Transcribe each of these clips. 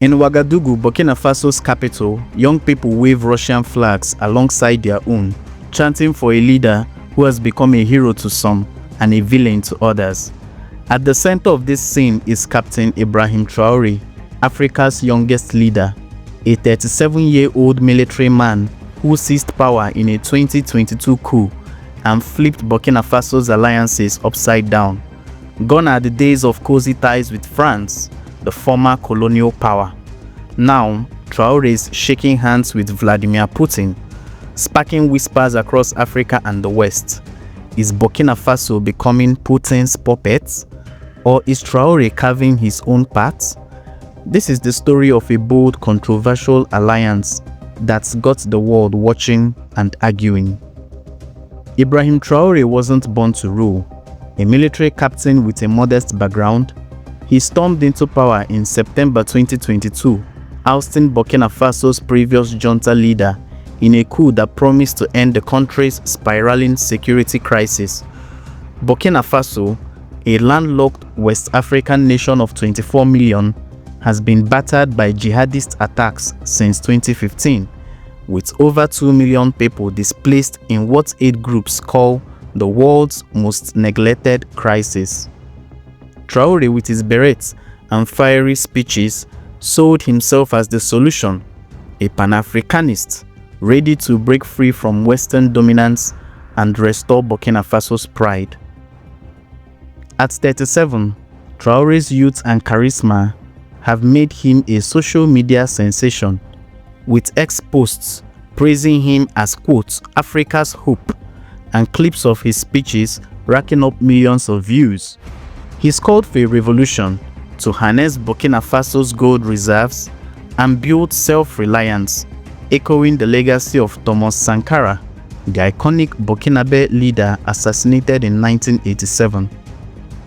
In Ouagadougou, Burkina Faso's capital, young people wave Russian flags alongside their own, chanting for a leader who has become a hero to some and a villain to others. At the center of this scene is Captain Ibrahim Traore, Africa's youngest leader, a 37-year-old military man who seized power in a 2022 coup and flipped Burkina Faso's alliances upside down. Gone are the days of cozy ties with France, the former colonial power. Now, Traore is shaking hands with Vladimir Putin, sparking whispers across Africa and the West. Is Burkina Faso becoming Putin's puppet? Or is Traore carving his own path? This is the story of a bold, controversial alliance that's got the world watching and arguing. Ibrahim Traore wasn't born to rule. A military captain with a modest background, he stormed into power in September 2022, ousting Burkina Faso's previous junta leader in a coup that promised to end the country's spiraling security crisis. Burkina Faso, a landlocked West African nation of 24 million, has been battered by jihadist attacks since 2015, with over 2 million people displaced in what aid groups call the world's most neglected crisis. Traore, with his berets and fiery speeches, sold himself as the solution, a Pan-Africanist ready to break free from Western dominance and restore Burkina Faso's pride. At 37, Traore's youth and charisma have made him a social media sensation, with ex-posts praising him as, quote, Africa's hope, and clips of his speeches racking up millions of views. He's called for a revolution to harness Burkina Faso's gold reserves and build self-reliance, echoing the legacy of Thomas Sankara, the iconic Burkinabe leader assassinated in 1987.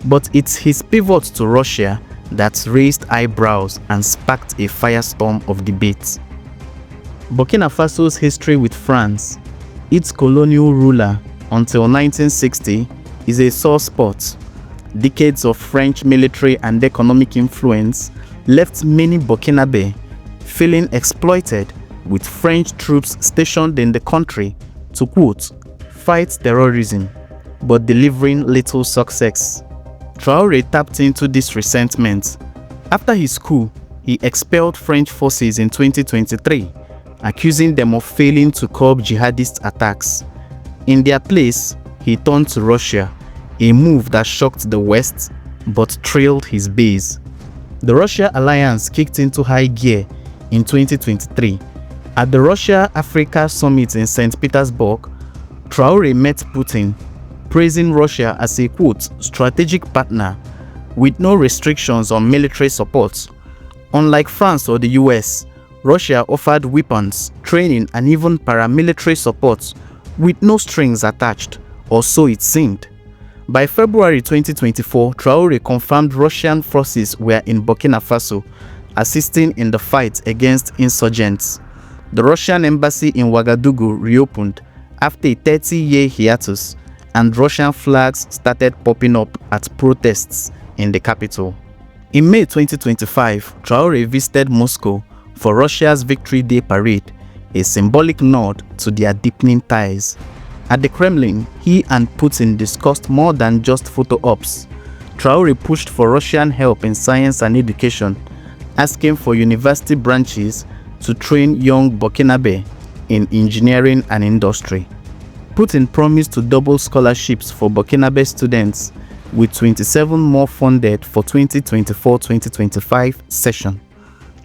But it's his pivot to Russia that raised eyebrows and sparked a firestorm of debate. Burkina Faso's history with France, its colonial ruler until 1960, is a sore spot. Decades of French military and economic influence left many Burkinabe feeling exploited, with French troops stationed in the country to, quote, fight terrorism, but delivering little success. Traore tapped into this resentment. After his coup, he expelled French forces in 2023, accusing them of failing to curb jihadist attacks. In their place, he turned to Russia, a move that shocked the West but thrilled his base. The Russia alliance kicked into high gear in 2023. At the Russia-Africa Summit in St. Petersburg, Traore met Putin, praising Russia as a, quote, strategic partner with no restrictions on military support. Unlike France or the US, Russia offered weapons, training, and even paramilitary support with no strings attached, or so it seemed. By February 2024, Traore confirmed Russian forces were in Burkina Faso, assisting in the fight against insurgents. The Russian embassy in Ouagadougou reopened after a 30-year hiatus, and Russian flags started popping up at protests in the capital. In May 2025, Traore visited Moscow for Russia's Victory Day parade, a symbolic nod to their deepening ties. At the Kremlin, he and Putin discussed more than just photo ops. Traore pushed for Russian help in science and education, asking for university branches to train young Burkinabe in engineering and industry. Putin promised to double scholarships for Burkinabe students, with 27 more funded for 2024-2025 session,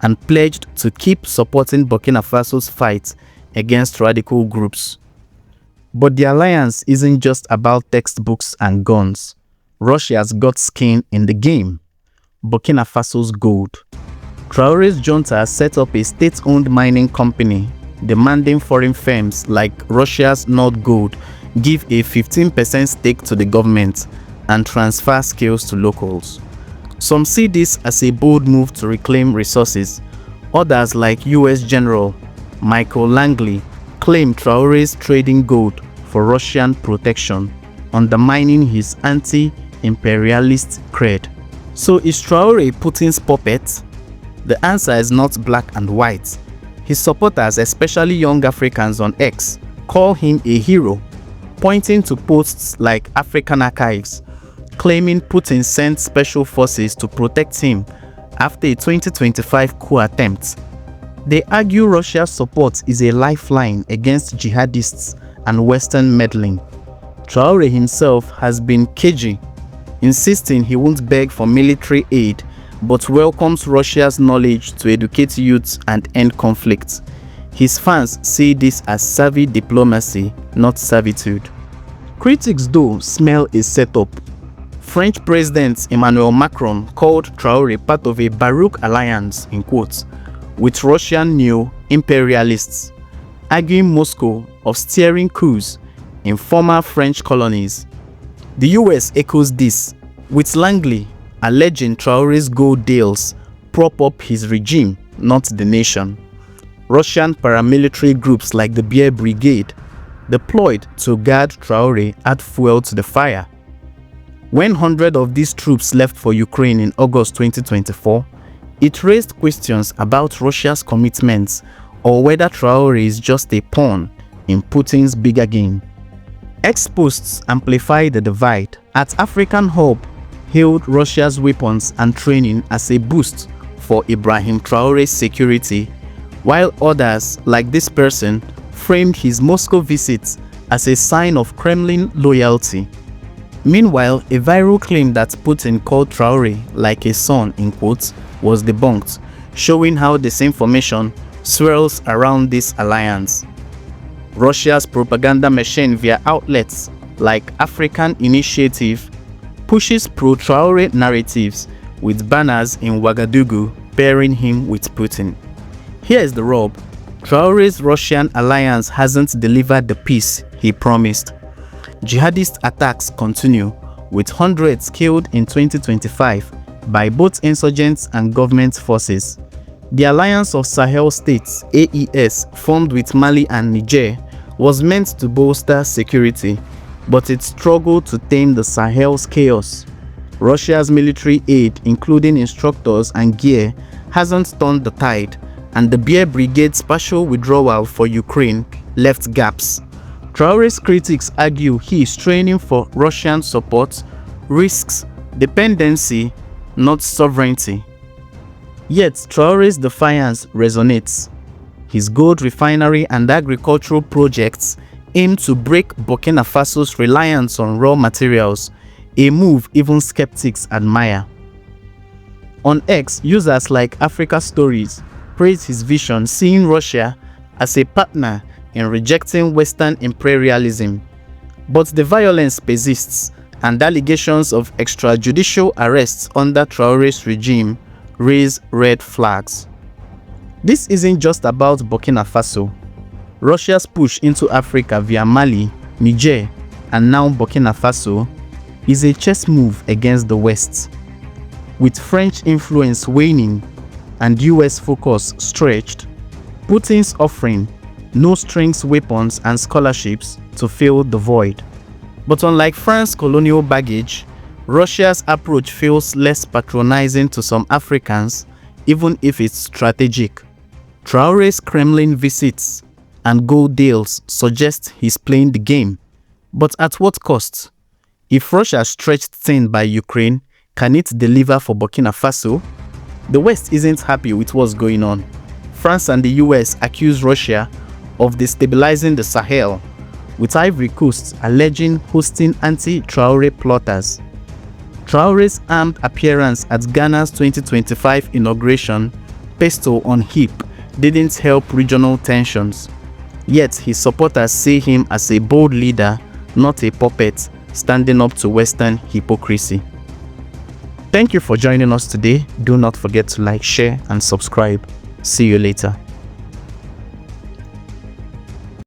and pledged to keep supporting Burkina Faso's fight against radical groups. But the alliance isn't just about textbooks and guns. Russia's got skin in the game: Burkina Faso's gold. Traore's junta set up a state-owned mining company, demanding foreign firms like Russia's North Gold give a 15% stake to the government and transfer skills to locals. Some see this as a bold move to reclaim resources. Others, like US General Michael Langley, claim Traore's trading gold for Russian protection, undermining his anti-imperialist cred. So is Traore Putin's puppet? The answer is not black and white. His supporters, especially young Africans on X, call him a hero, pointing to posts like African Archives, claiming Putin sent special forces to protect him after a 2025 coup attempt. They argue Russia's support is a lifeline against jihadists and Western meddling. Traore himself has been cagey, insisting he won't beg for military aid but welcomes Russia's knowledge to educate youths and end conflicts. His fans see this as savvy diplomacy, not servitude. Critics, though, smell a setup. French President Emmanuel Macron called Traore part of a Baroque alliance, in quotes, with Russian neo-imperialists, arguing Moscow of steering coups in former French colonies. The US echoes this, with Langley alleging Traore's gold deals prop up his regime, not the nation. Russian paramilitary groups like the Bear Brigade, deployed to guard Traore, add fuel to the fire. When hundreds of these troops left for Ukraine in August 2024, it raised questions about Russia's commitments or whether Traore is just a pawn in Putin's bigger game. X posts amplify the divide. At African Hub hailed Russia's weapons and training as a boost for Ibrahim Traore's security, while others, like this person, framed his Moscow visits as a sign of Kremlin loyalty. Meanwhile, a viral claim that Putin called Traore like a son, in quotes, was debunked, showing how disinformation swirls around this alliance. Russia's propaganda machine via outlets like African Initiative pushes pro-Traore narratives with banners in Ouagadougou pairing him with Putin. Here is the rub: Traore's Russian alliance hasn't delivered the peace he promised. Jihadist attacks continue, with hundreds killed in 2025 by both insurgents and government forces. The Alliance of Sahel States (AES), formed with Mali and Niger, was meant to bolster security, but it struggled to tame the Sahel's chaos. Russia's military aid, including instructors and gear, hasn't turned the tide, and the Bear Brigade's partial withdrawal for Ukraine left gaps. Traore's critics argue he is training for Russian support risks dependency, not sovereignty. Yet Traore's defiance resonates. His gold refinery and agricultural projects aim to break Burkina Faso's reliance on raw materials, a move even skeptics admire. On X, users like Africa Stories praise his vision, seeing Russia as a partner in rejecting Western imperialism. But the violence persists, and allegations of extrajudicial arrests under Traore's regime raise red flags. This isn't just about Burkina Faso. Russia's push into Africa via Mali, Niger, and now Burkina Faso is a chess move against the West. With French influence waning and US focus stretched, Putin's offering no-strings weapons and scholarships to fill the void. But unlike France's colonial baggage, Russia's approach feels less patronizing to some Africans, even if it's strategic. Traore's Kremlin visits and gold deals suggest he's playing the game. But at what cost? If Russia stretched thin by Ukraine, can it deliver for Burkina Faso? The West isn't happy with what's going on. France and the US accuse Russia of destabilizing the Sahel, with Ivory Coast alleging hosting anti-Traore plotters. Traore's armed appearance at Ghana's 2025 inauguration, pistol on hip, didn't help regional tensions. Yet his supporters see him as a bold leader, not a puppet, standing up to Western hypocrisy. Thank you for joining us today. Do not forget to like, share, and subscribe. See you later.